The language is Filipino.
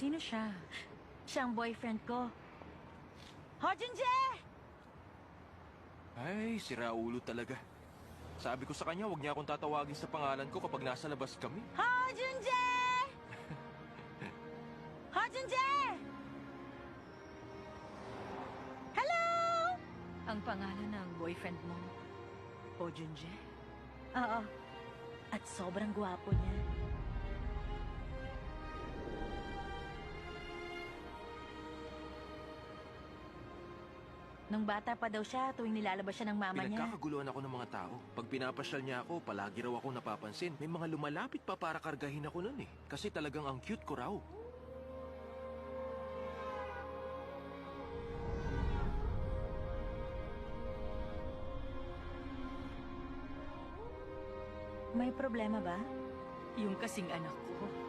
Sino siya? Siya ang boyfriend ko. Ho, Junje! Ay, siraulo talaga. Sabi ko sa kanya, huwag niya akong tatawagin sa pangalan ko kapag nasa labas kami. Ho, Junje! Ho, Junje! Hello! Ang pangalan ng boyfriend mo, Ho Junje? Oo. At sobrang gwapo niya. Nung bata pa daw siya, tuwing nilalabas siya ng mama niya. Pinagkakaguluhan ako ng mga tao. Pag pinapasyal niya ako, palagi raw ako napapansin. May mga lumalapit pa para kargahin ako nun eh. Kasi talagang ang cute ko raw. May problema ba? Yung kasing anak ko.